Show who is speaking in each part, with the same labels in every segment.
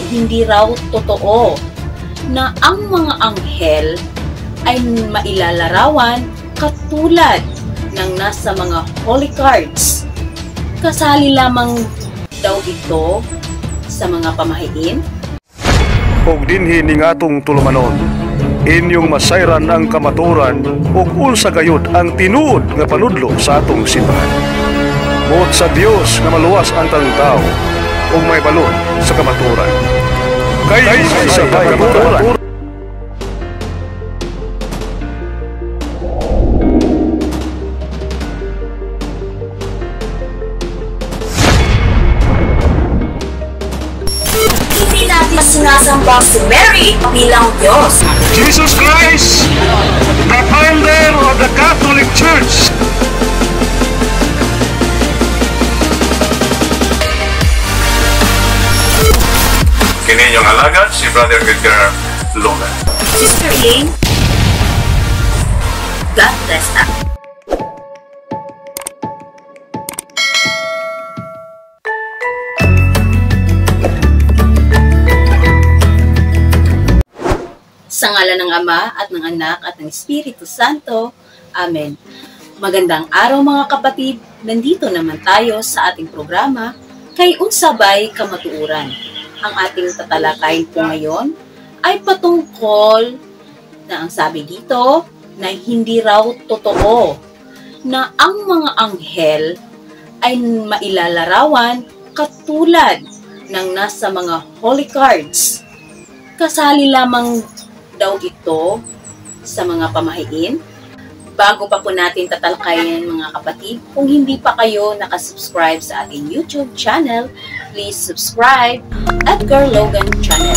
Speaker 1: hindi raw totoo na ang mga anghel ay mailalarawan katulad ng nasa mga holy cards. Kasali lamang daw ito sa mga pamahiin.
Speaker 2: Og dinhi ning atong tulumanon, inyong masayran ang kamaturan ug unsa gayud ang tinuod nga panudlo sa atong simbahan. Buot sa Dios nga maluwas ang tao ug may balon sa kamaturan. Kayo sa kamaturan.
Speaker 1: Hindi natin sinasamba si Mary bilang Diyos.
Speaker 2: Jesus Christ, the founder of the Catholic Church. Kini inyong alagad si Brother Edgar Logan.
Speaker 1: Sister Elaine, God bless us. Sa ngalan ng Ama at ng Anak at ng Espiritu Santo. Amen. Magandang araw mga kapatid. Nandito naman tayo sa ating programa, Kay Unsabay Kamatuuran. Ang ating tatalakayin po ngayon ay patungkol na ang sabi dito na hindi raw totoo na ang mga anghel ay mailalarawan katulad ng nasa mga holy cards. Kasali lamang daw ito sa mga pamahiin. Bago pa po natin tatalakayin mga kapatid, kung hindi pa kayo nakasubscribe sa ating YouTube channel, please subscribe Edgar Logan Channel.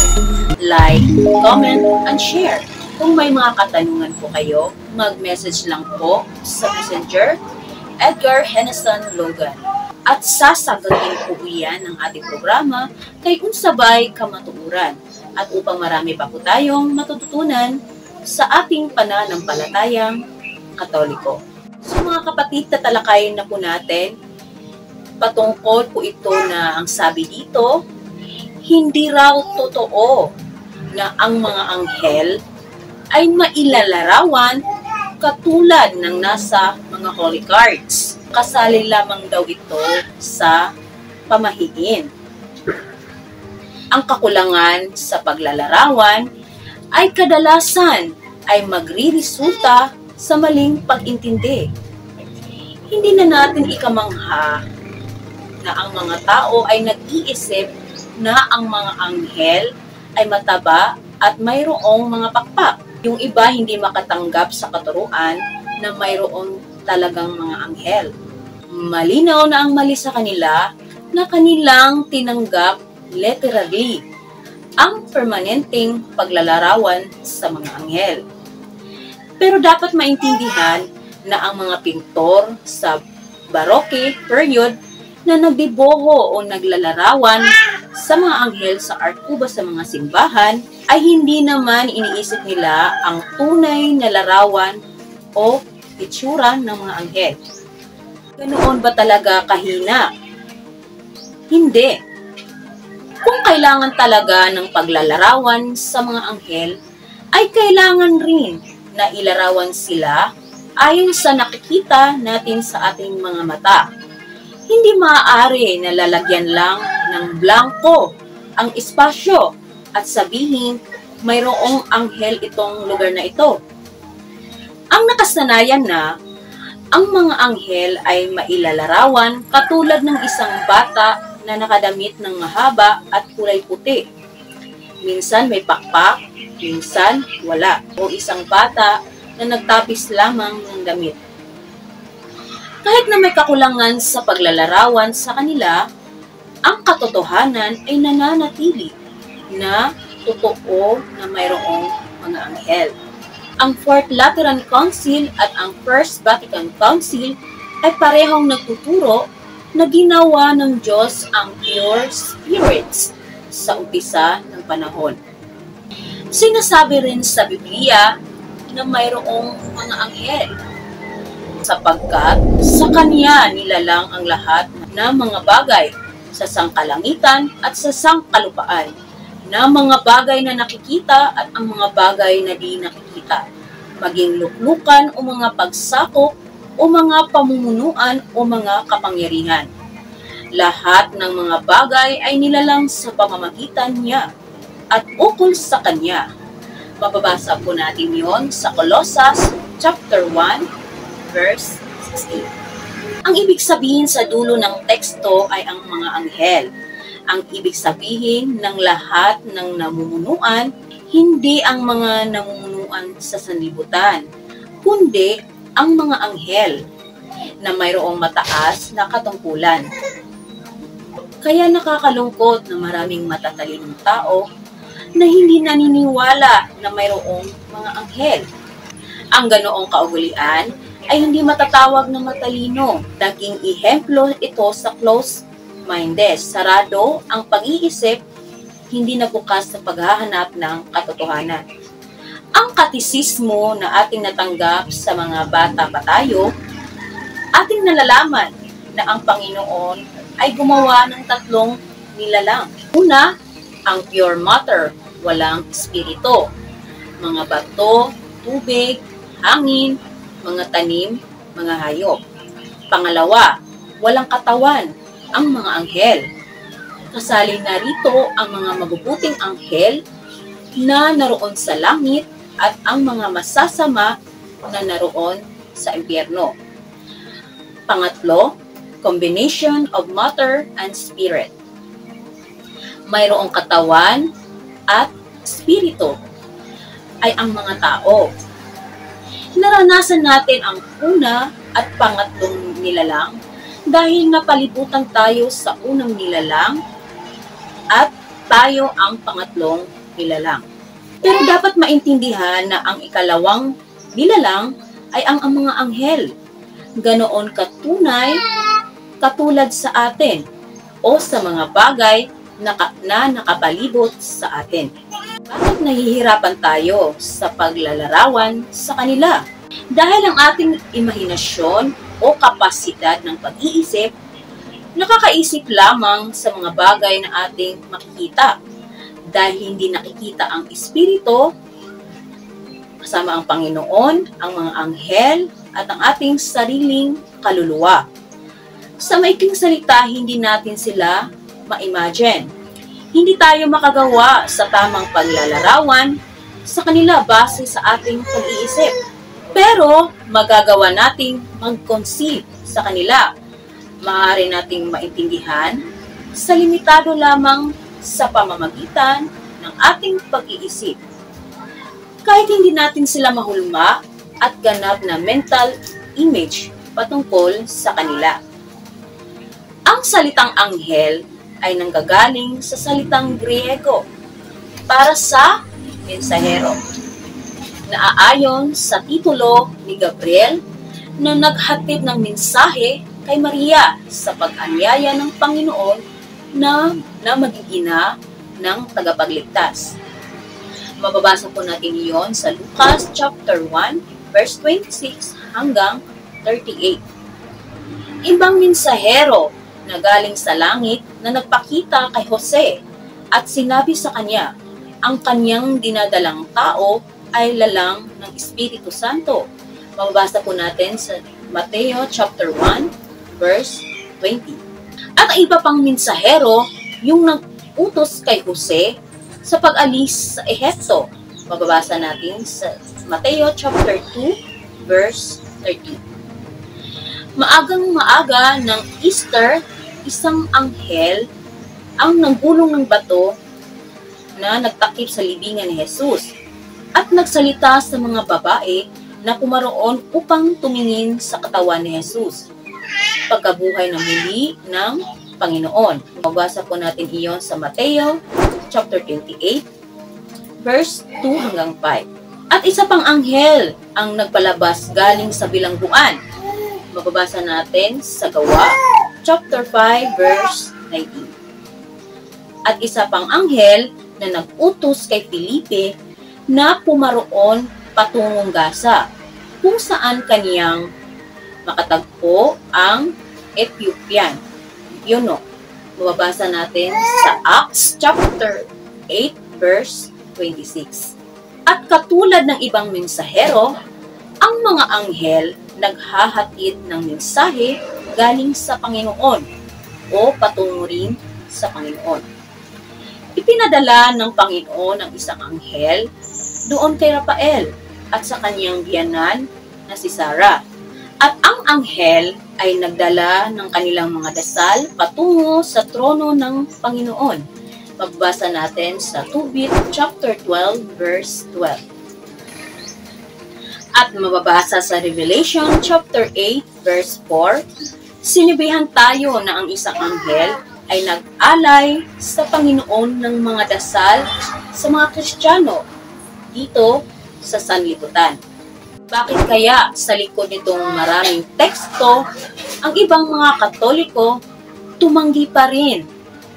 Speaker 1: Like, comment, and share. Kung may mga katanungan po kayo, mag-message lang po sa Messenger Edgar Henderson Logan. At sasagutin po iyan ng ating programa Kay Unsabay Kamatuuran. At upang marami pa po tayong matututunan sa ating pananampalatayang Katoliko. So mga kapatid, tatalakayin na po natin patungkol po ito na ang sabi dito, hindi raw totoo na ang mga anghel ay mailalarawan katulad ng nasa mga holy cards. Kasali lamang daw ito sa pamahiin. Ang kakulangan sa paglalarawan ay kadalasan ay magriresulta sa maling pag-intindi. Hindi na natin ikamangha na ang mga tao ay nag-iisip na ang mga anghel ay mataba at mayroong mga pakpak. Yung iba hindi makatanggap sa katuruan na mayroon talagang mga anghel. Malinaw na ang mali sa kanila na kanilang tinanggap literally ang permanenteng paglalarawan sa mga anghel. Pero dapat maintindihan na ang mga pintor sa Baroque period na nagdiboho o naglalarawan sa mga anghel sa arkuba sa mga simbahan ay hindi naman iniisip nila ang tunay na larawan o itsura ng mga anghel. Ganoon ba talaga kahina? Hindi. Kung kailangan talaga ng paglalarawan sa mga anghel, ay kailangan rin na ilarawan sila ayon sa nakikita natin sa ating mga mata. Hindi maaari na lalagyan lang ng blanco ang espasyo at sabihin mayroong anghel itong lugar na ito. Ang nakasanayan na ang mga anghel ay mailalarawan katulad ng isang bata na nakadamit ng mahaba at kulay puti. Minsan may pakpak, minsan wala, o isang bata na nagtapis lamang ng damit. Kahit na may kakulangan sa paglalarawan sa kanila, ang katotohanan ay nananatili na totoo na mayroong mga anghel. Ang Fourth Lateran Council at ang First Vatican Council ay parehong nagtuturo na ginawa ng Diyos ang pure spirits sa umpisa ng panahon. Sinasabi rin sa Biblia na mayroong mga anghel sapagkat sa Kanya nilalang ang lahat ng mga bagay sa sangkalangitan at sa sangkalupaan, na mga bagay na nakikita at ang mga bagay na di nakikita, maging luklukan o mga pagsakop o mga pamumunuan o mga kapangyarihan. Lahat ng mga bagay ay nilalang sa pamamagitan niya at ukol sa kanya. Mababasa po natin yon sa Colossus chapter 1 verse 16. Ang ibig sabihin sa dulo ng teksto ay ang mga anghel. Ang ibig sabihin ng lahat ng namumunuan, hindi ang mga namumunuan sa sanlibutan, kundi ang mga anghel na mayroong mataas na katungkulan. Kaya nakakalungkot na maraming matatalinong tao na hindi naniniwala na mayroong mga anghel. Ang ganoong kaugalian ay hindi matatawag na matalino. Naging ehemplo ito sa close-minded. Sarado ang pag-iisip, hindi nabukas sa paghahanap ng katotohanan. Ang katisismo na ating natanggap sa mga bata pa tayo, ating nalalaman na ang Panginoon ay gumawa ng 3 nilalang. Una, ang pure matter, walang espiritu. Mga bato, tubig, hangin, mga tanim, mga hayop. Pangalawa, walang katawan, ang mga anghel. Kasali na rito ang mga mabubuting anghel na naroon sa langit at ang mga masasama na naroon sa impyerno. Pangatlo, combination of matter and spirit. Mayroong katawan at espiritu ay ang mga tao. Naranasan natin ang una at pangatlong nilalang dahil napalibutan tayo sa unang nilalang at tayo ang pangatlong nilalang. Pero dapat maintindihan na ang ikalawang nilalang ay ang mga anghel. Ganoon katunay katulad sa atin o sa mga bagay na nakapalibot sa atin. Bakit nahihirapan tayo sa paglalarawan sa kanila? Dahil ang ating imahinasyon o kapasidad ng pag-iisip, nakakaisip lamang sa mga bagay na ating makikita. Dahil hindi nakikita ang espiritu, kasama ang Panginoon, ang mga anghel, at ang ating sariling kaluluwa. Sa maikling salita, hindi natin sila ma-imagine. Hindi tayo makagawa sa tamang paglalarawan sa kanila base sa ating pag-iisip. Pero magagawa nating mag-conceive sa kanila. Maaari nating maintindihan sa limitado lamang sa pamamagitan ng ating pag-iisip. Kahit hindi natin sila mahulma at ganap na mental image patungkol sa kanila. Ang salitang anghel ay nanggagaling sa salitang Griego para sa mensahero, na aayon sa titulo ni Gabriel na naghatid ng mensahe kay Maria sa pag-anyaya ng Panginoon na maging ina ng tagapagligtas. Mababasa po natin iyon sa Lucas chapter 1 verse 26 hanggang 38. Ibang mensahero na galing sa langit na nagpakita kay Jose at sinabi sa kanya, ang kanyang dinadalang tao ay lalang ng Espiritu Santo. Mababasa po natin sa Mateo chapter 1 verse 20. At ang iba pang mensahero yung nag-utos kay Jose sa pag-alis sa Ehipto. Mababasa natin sa Mateo chapter 2 verse 13. Maagang-maaga ng Easter, isang anghel ang nanggulong ng bato na nagtakip sa libingan ni Jesus at nagsalita sa mga babae na pumaroon upang tumingin sa katawan ni Jesus. Pagkabuhay na muli ng Panginoon. Mabasa po natin iyon sa Mateo chapter 28 verse 2 hanggang 5. At isa pang anghel ang nagpalabas galing sa bilangguan. Mababasa natin sa Gawa chapter 5 verse 19. At isa pang anghel na nag-utos kay Felipe na pumaroon patungong Gaza, kung saan kaniyang makatagpo ang Ethiopian. Yun o. Mababasa natin sa Acts chapter 8 verse 26. At katulad ng ibang mensahero, ang mga anghel naghahatid ng mensahe galing sa Panginoon o patungo rin sa Panginoon. Ipinadala ng Panginoon ang isang anghel doon kay Rafael at sa kanyang biyanan na si Sarah. At ang anghel ay nagdala ng kanilang mga dasal patungo sa trono ng Panginoon. Magbasa natin sa Tobit chapter 12 verse 12. At mababasa sa Revelation chapter 8 verse 4, sinabihan tayo na ang isang anghel ay nag-alay sa Panginoon ng mga dasal sa mga Kristiyano dito sa sanlibutan. Bakit kaya sa likod nitong maraming teksto, ang ibang mga Katoliko tumanggi pa rin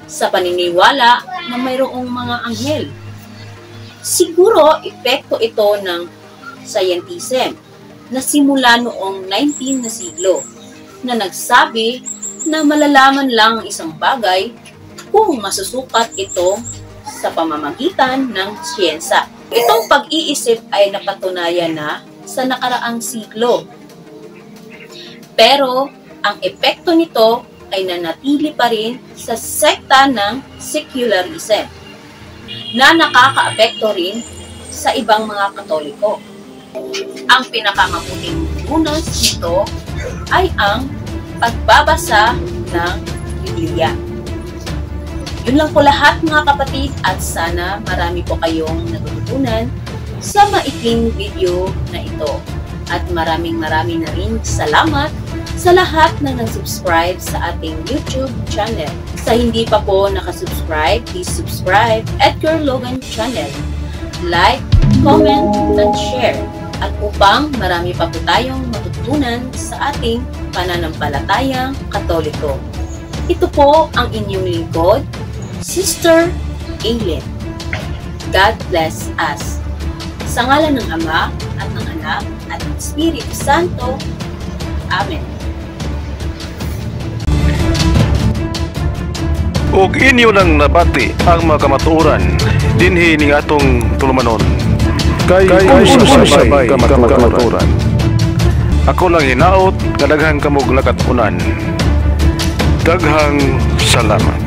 Speaker 1: sa paniniwala na mayroong mga anghel? Siguro epekto ito ng scientism na simula noong 19 na siglo na nagsabi na malalaman lang ang isang bagay kung masusukat ito sa pamamagitan ng siyensa. Itong pag-iisip ay napatunayan na sa nakaraang siglo. Pero ang epekto nito ay nanatili pa rin sa sekta ng secularism na nakakaapekto rin sa ibang mga Katoliko. Ang pinakamabuting lunas nito ay ang pagbabasa ng Biblia. Yun lang po lahat mga kapatid at sana marami po kayong natutunan sa maikling video na ito. At maraming na rin salamat sa lahat na nag-subscribe sa ating YouTube channel. Sa hindi pa po nakasubscribe, please subscribe Edgar Logan Channel. Like, comment, and share. At upang marami pa po tayong matutunan sa ating pananampalatayang Katoliko. Ito po ang inyong lingkod, Sister Aileen. God bless us. Sa ngalan ng Ama at ng Anak at ng Espiritu Santo. Amen.
Speaker 2: Ug inyo nang nabati ang mga kamatuoran dinhi ning atong tulumanon. Kay unsay kamatuoran. Ako lang hinaot nga daghang kamog lakatunan. Daghang salamat.